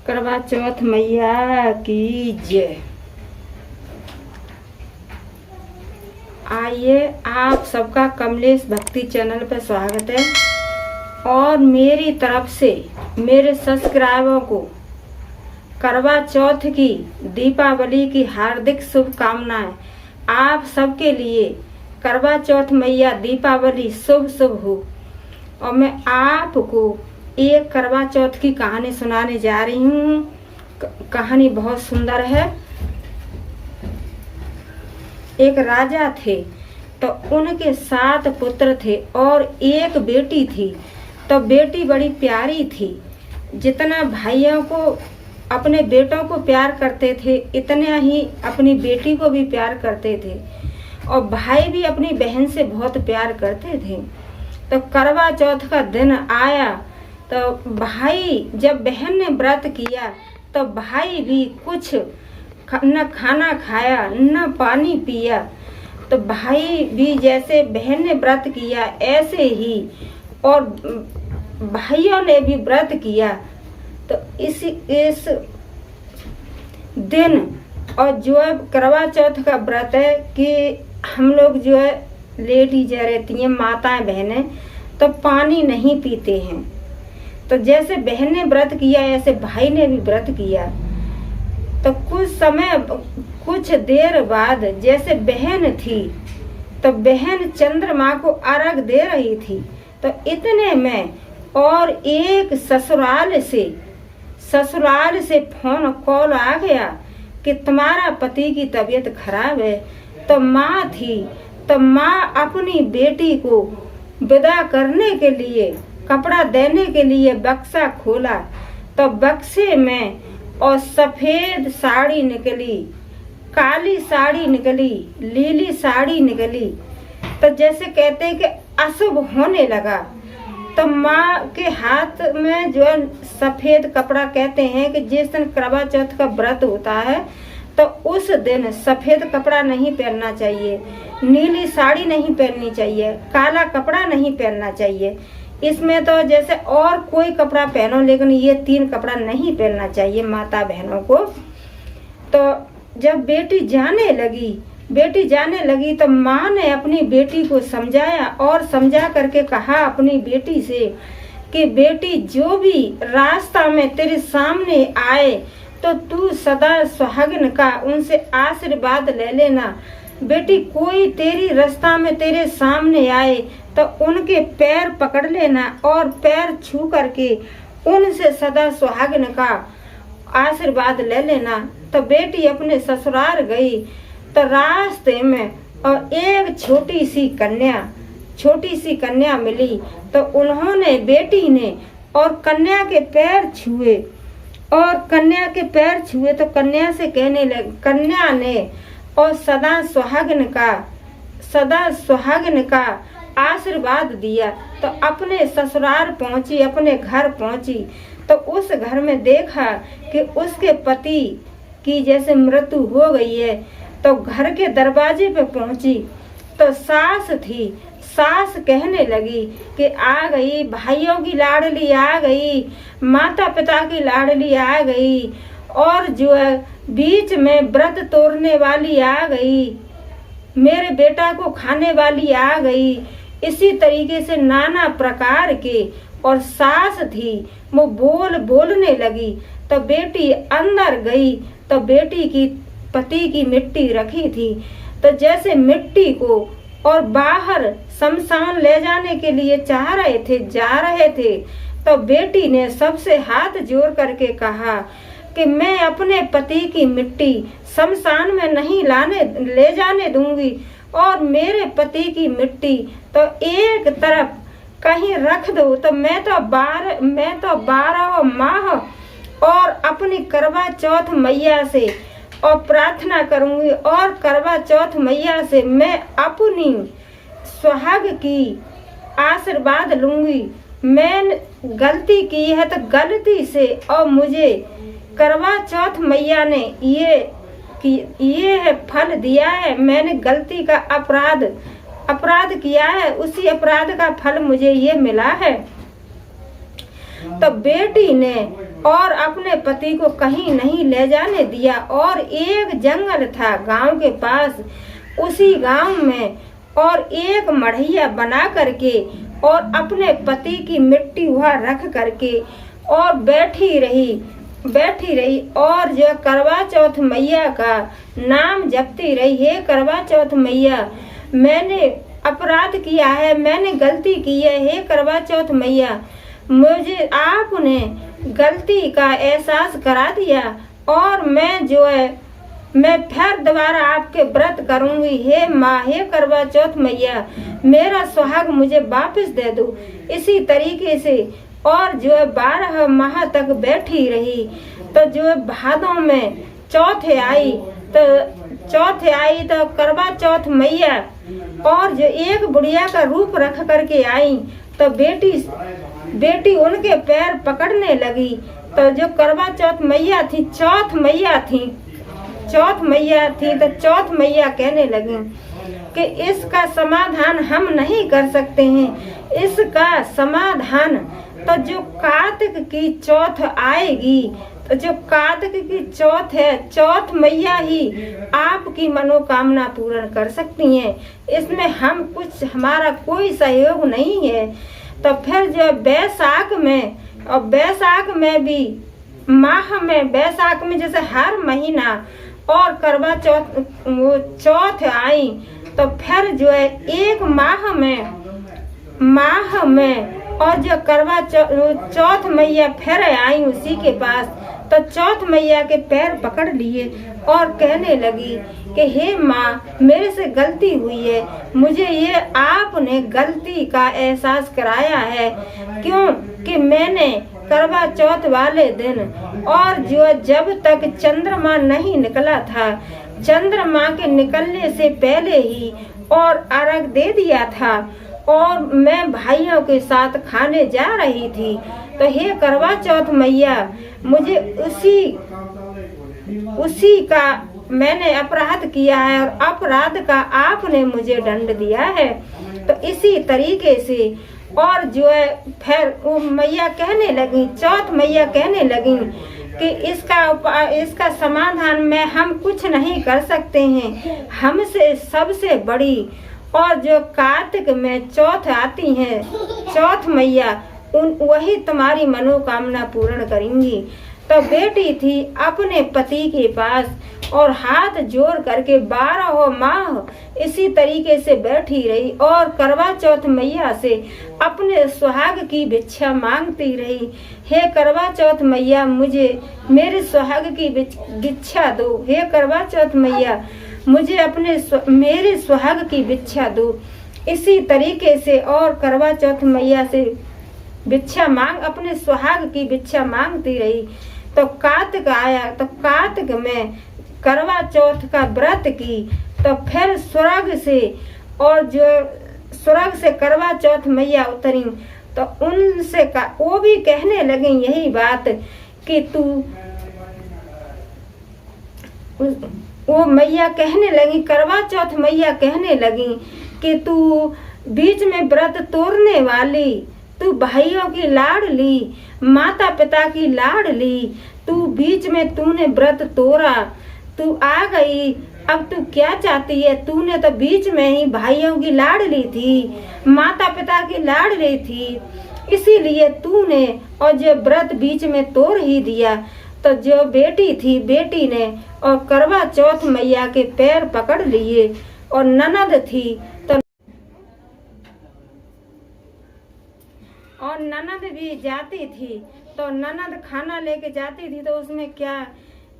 करवा चौथ मैया की जय। आइए, आप सबका कमलेश भक्ति चैनल पर स्वागत है और मेरी तरफ से मेरे सब्सक्राइबरों को करवा चौथ की दीपावली की हार्दिक शुभकामनाएं। आप सबके लिए करवा चौथ मैया दीपावली शुभ शुभ हो। और मैं आपको एक करवा चौथ की कहानी सुनाने जा रही हूँ। कहानी बहुत सुंदर है। एक राजा थे तो उनके 7 पुत्र थे और एक बेटी थी। तो बेटी बड़ी प्यारी थी। जितना भाइयों को अपने बेटों को प्यार करते थे इतना ही अपनी बेटी को भी प्यार करते थे और भाई भी अपनी बहन से बहुत प्यार करते थे। तो करवा चौथ का दिन आया तो भाई, जब बहन ने व्रत किया तो भाई भी कुछ न खाना खाया न पानी पिया। तो भाई भी जैसे बहन ने व्रत किया ऐसे ही और भाइयों ने भी व्रत किया। तो इस दिन और जो है करवा चौथ का व्रत है कि हम लोग जो है लेडीज रहती हैं, माताएं बहनें, तो पानी नहीं पीते हैं। तो जैसे बहन ने व्रत किया ऐसे भाई ने भी व्रत किया। तो कुछ देर बाद जैसे बहन थी तो बहन चंद्रमा को अर्घ दे रही थी। तो इतने में और एक ससुराल से फोन कॉल आ गया कि तुम्हारा पति की तबीयत खराब है। तो माँ थी, तो माँ अपनी बेटी को विदा करने के लिए, कपड़ा देने के लिए बक्सा खोला। तो बक्से में और सफेद साड़ी निकली, काली साड़ी निकली, लीली साड़ी निकली। तो जैसे कहते हैं कि अशुभ होने लगा। तो माँ के हाथ में जो सफेद कपड़ा, कहते हैं कि जिस दिन करवा चौथ का व्रत होता है तो उस दिन सफेद कपड़ा नहीं पहनना चाहिए, नीली साड़ी नहीं पहननी चाहिए, काला कपड़ा नहीं पहनना चाहिए। इसमें तो जैसे और कोई कपड़ा पहनो लेकिन ये 3 कपड़ा नहीं पहनना चाहिए माता बहनों को। तो जब बेटी जाने लगी तो माँ ने अपनी बेटी को समझाया और समझा करके कहा अपनी बेटी से कि बेटी, जो भी रास्ता में तेरे सामने आए तो तू सदा सुहागन का उनसे आशीर्वाद ले लेना। बेटी, कोई तेरी रास्ता में तेरे सामने आए तो उनके पैर पकड़ लेना और पैर छू करके उनसे सदा सुहागन का आशीर्वाद ले लेना। तो बेटी अपने ससुराल गई तो रास्ते में और एक छोटी सी कन्या मिली। तो उन्होंने, बेटी ने और कन्या के पैर छुए तो कन्या से कहने लगी, कन्या ने और सदा सुहागन का आशीर्वाद दिया। तो अपने ससुराल पहुंची, अपने घर पहुंची तो उस घर में देखा कि उसके पति की जैसे मृत्यु हो गई है। तो घर के दरवाजे पे पहुंची तो सास थी। सास कहने लगी कि आ गई, भाइयों की लाडली आ गई, माता पिता की लाडली आ गई और जो है बीच में व्रत तोड़ने वाली आ गई, मेरे बेटा को खाने वाली आ गई। इसी तरीके से नाना प्रकार के। और सास थी वो बोलने लगी। तो बेटी अंदर गई तो बेटी की पति की मिट्टी रखी थी। तो जैसे मिट्टी को और बाहर शमशान ले जाने के लिए जा रहे थे तो बेटी ने सबसे हाथ जोड़ करके कहा कि मैं अपने पति की मिट्टी शमशान में नहीं ले जाने दूंगी और मेरे पति की मिट्टी तो एक तरफ कहीं रख दो। तो मैं तो 12 माह और अपनी करवा चौथ मैया से और प्रार्थना करूंगी और करवा चौथ मैया से मैं अपनी सुहाग की आशीर्वाद लूंगी। मैंने गलती की है तो गलती से, और मुझे करवा चौथ मैया ने ये फल दिया है। मैंने गलती का अपराध किया है, उसी अपराध का फल मुझे ये मिला है। तो बेटी ने और अपने पति को कहीं नहीं ले जाने दिया। और एक जंगल था गांव के पास, उसी गांव में और एक मढ़ैया बना करके और अपने पति की मिट्टी वहाँ रख करके और बैठी रही और जो करवा चौथ मैया का नाम जपती रही। हे करवा चौथ मैया, मैंने अपराध किया है, मैंने गलती की है। हे करवा चौथ मैया, मुझे आपने गलती का एहसास करा दिया और मैं फिर दोबारा आपके व्रत करूंगी। हे माँ, हे करवा चौथ मैया, मेरा सुहाग मुझे वापस दे दो। इसी तरीके से और 12 माह तक बैठी रही। तो भादों में चौथे आई तो करवा चौथ मैया और एक बुढ़िया का रूप रख करके आई। तो बेटी उनके पैर पकड़ने लगी। तो जो करवा चौथ मैया थी, चौथ मैया थी तो चौथ मैया कहने लगी कि इसका समाधान हम नहीं कर सकते हैं। इसका समाधान तो जो कार्तिक की चौथ आएगी, तो जो कार्तिक की चौथ है, चौथ मैया ही आपकी मनोकामना पूर्ण कर सकती हैं। इसमें हमारा कोई सहयोग नहीं है। तो फिर जो बैसाख में भी माह में, बैसाख में जैसे हर महीना और करवा चौथ आई। तो फिर एक माह में और जो करवा चौथ मैया फिर आई उसी के पास। तो चौथ मैया के पैर पकड़ लिए और कहने लगी कि हे माँ, मेरे से गलती हुई है, मुझे ये आपने गलती का एहसास कराया है। क्यों कि मैंने करवा चौथ वाले दिन और जब तक चंद्रमा नहीं निकला था, चंद्रमा के निकलने से पहले ही और अर्घ दे दिया था और मैं भाइयों के साथ खाने जा रही थी। तो हे करवा चौथ मैया, मुझे उसी का मैंने अपराध किया है और अपराध का आपने मुझे दंड दिया है। तो इसी तरीके से और फिर वो मैया कहने लगी, चौथ मैया कहने लगी कि इसका समाधान में हम कुछ नहीं कर सकते हैं। हमसे सबसे बड़ी और जो कार्तिक में चौथ आती हैं, चौथ मैया, वही तुम्हारी मनोकामना पूर्ण करेंगी। तो बेटी थी अपने पति के पास और हाथ जोड़ करके 12 माह इसी तरीके से बैठी रही और करवा चौथ मैया से अपने सुहाग की भिक्षा मांगती रही। हे करवा चौथ मैया, मुझे मेरे सुहाग की भिक्षा दो। हे करवा चौथ मैया, मुझे मेरे सुहाग की भिक्षा दो। इसी तरीके से और करवा चौथ मैया से अपने सुहाग की भिक्षा मांगती रही। तो कार्तिक आया, तो कार्तिक में करवा चौथ का व्रत की। तो फिर स्वर्ग से करवा चौथ मैया उतरी। तो उनसे वो भी कहने लगी यही बात कि वो मैया कहने लगी, करवा चौथ मैया कहने लगी कि तू बीच में व्रत तोड़ने वाली, तू भाइयों की लाडली, माता पिता की लाडली, तू बीच में तूने व्रत तोड़ा, तू आ गई, अब तू क्या चाहती है? तूने तो बीच में ही भाइयों की लाडली थी, माता पिता की लाडली थी, इसीलिए तूने और जो व्रत बीच में तोड़ ही दिया। तो जो बेटी थी, बेटी ने और करवा चौथ मैया के पैर पकड़ लिए और ननद थी और ननद भी जाती थी। तो ननद खाना लेके जाती थी तो उसमें क्या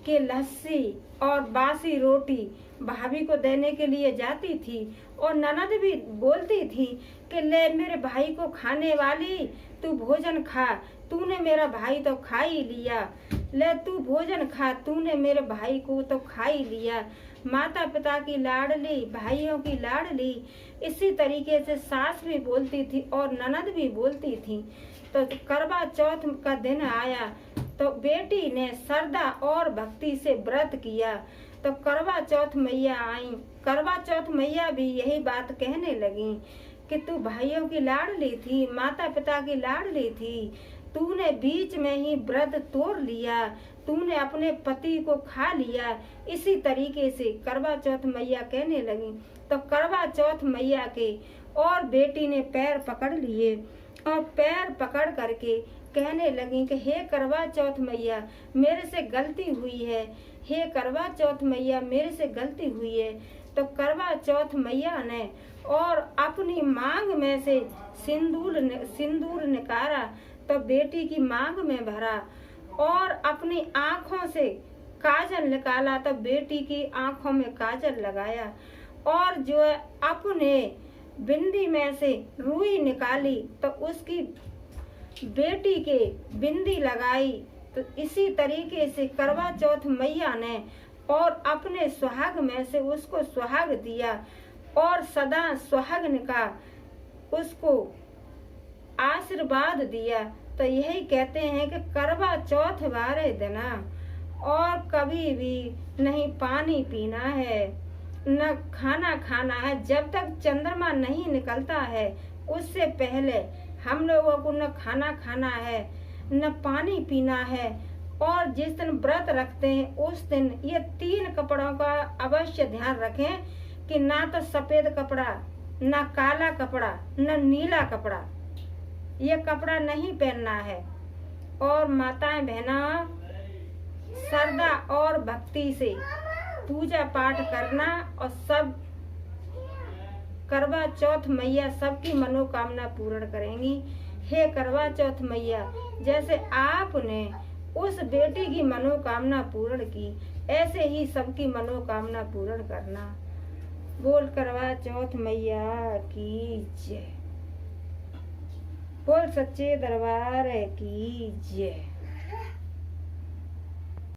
कि लस्सी और बासी रोटी भाभी को देने के लिए जाती थी और ननद भी बोलती थी कि ले मेरे भाई को खाने वाली, तू भोजन खा, तूने मेरा भाई तो खा ही लिया, ले तू भोजन खा, तूने मेरे भाई को तो खा ही लिया। माता पिता की लाडली, भाइयों की लाडली, इसी तरीके से सास भी बोलती थी और ननद भी बोलती थी। तो करवा चौथ का दिन आया तो बेटी ने श्रद्धा और भक्ति से व्रत किया। तो करवा चौथ मैया आई। करवा चौथ मैया भी यही बात कहने लगी कि तू भाइयों की लाडली थी, माता पिता की लाडली थी, तूने बीच में ही व्रत तोड़ लिया, तूने अपने पति को खा लिया। इसी तरीके से करवा चौथ मैया कहने लगी। तो करवा चौथ मैया के और बेटी ने पैर पकड़ लिए और पैर पकड़ करके कहने लगी कि हे करवा चौथ मैया, मेरे से गलती हुई है, हे करवा चौथ मैया, मेरे से गलती हुई है। तो करवा चौथ मैया ने और अपनी मांग में से सिंदूर निकाला, तो बेटी की मांग में भरा और अपनी आँखों से काजल निकाला, तो बेटी की आँखों में काजल लगाया और जो है अपने बिंदी में से रुई निकाली, तो उसकी बेटी के बिंदी लगाई। तो इसी तरीके से करवा चौथ मैया ने और अपने सुहाग में से उसको सुहाग दिया और सदा सुहागन का उसको आशीर्वाद दिया। तो यही कहते हैं कि करवा चौथ वाले दिना और कभी भी नहीं पानी पीना है, न खाना खाना है। जब तक चंद्रमा नहीं निकलता है उससे पहले हम लोगों को न खाना खाना है न पानी पीना है। और जिस दिन व्रत रखते हैं उस दिन ये 3 कपड़ों का अवश्य ध्यान रखें कि ना तो सफेद कपड़ा, ना काला कपड़ा, न नीला कपड़ा, ये कपड़ा नहीं पहनना है। और माताएं बहना श्रद्धा और भक्ति से पूजा पाठ करना और सब करवा चौथ मैया सबकी मनोकामना पूर्ण करेंगी। हे करवा चौथ मैया, जैसे आपने उस बेटी की मनोकामना पूर्ण की, ऐसे ही सबकी मनोकामना पूर्ण करना। बोल करवा चौथ मैया की जय। बोल सच्चे दरबार की जय।